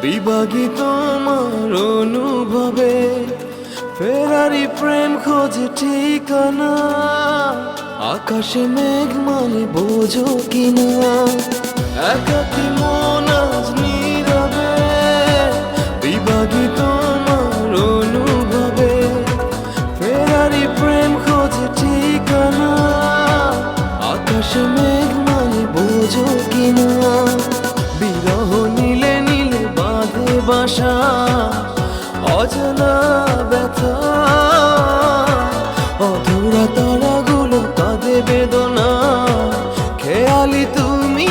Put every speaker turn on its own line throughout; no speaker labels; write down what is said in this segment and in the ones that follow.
বিভাগী তোমার অনুভবে ফেরারি প্রেম খোঁজে ঠিকানা। আকাশে মেঘ মানে বোঝো কিনা, একাকী মন আজ নীরবে। বিভাগী তোমার অনুভবে ফেরারি প্রেম খোঁজে ঠিকানা। আকাশে মেঘ মানে বোঝো কিনা, বিরহ নীলে নীলে বাঁধে বাসা। অজানা ব্যথা অধুরা তারাগুলো কাঁদে বেদনা। খেয়ালি তুমি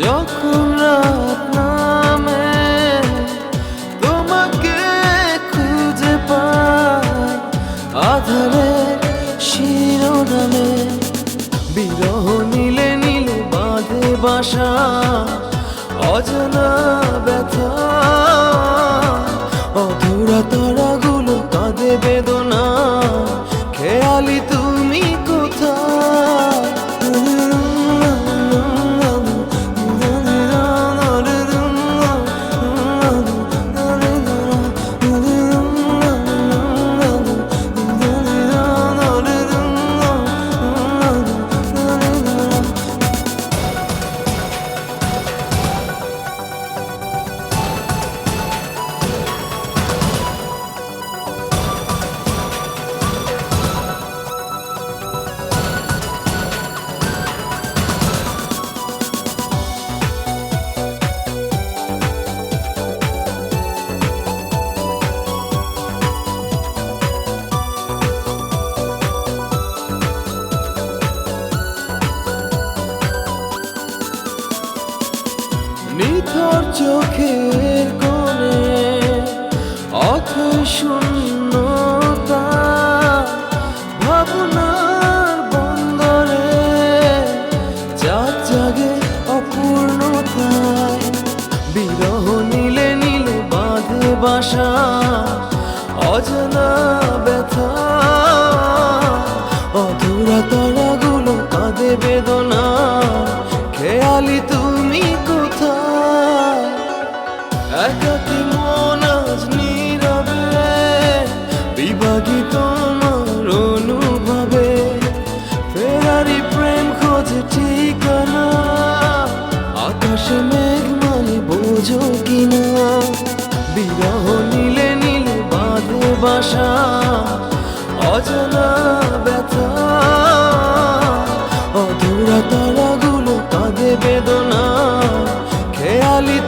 যখন রাত নামে তোমাকে খুঁজে পাই আধারে শিরোনামে। বিরহ নীলে নীলে বাঁধে বাসা। অজানা ব্যথা অধুরা তারাগুলো কাঁদে বেদনা। খেয়ালি তুমি কোথায়, নিথর চোখের কোণে অথই শূন্যতা। ভাবনার বন্দরে চাঁদ জাগে অপূর্ণতায়। বিরহ নীলে নীলে বাঁধে বাসা। অজানা ব্যথা অধুরা তারাগুলো কাঁদে বেদনা। খেয়ালি তুমি কোথায়, একাকী মন আজ নীরবে। বিভাগী তোমার অনুভবে ফেরারি প্রেম খোঁজে ঠিকানা। আকাশে মেঘ মানে বোঝো কিনা, বিরহ নীলে নীলে বাঁধে বাসা। অজানা ব্যথা অধুরা তারাগুলো কাঁদে বেদনা। খেয়ালি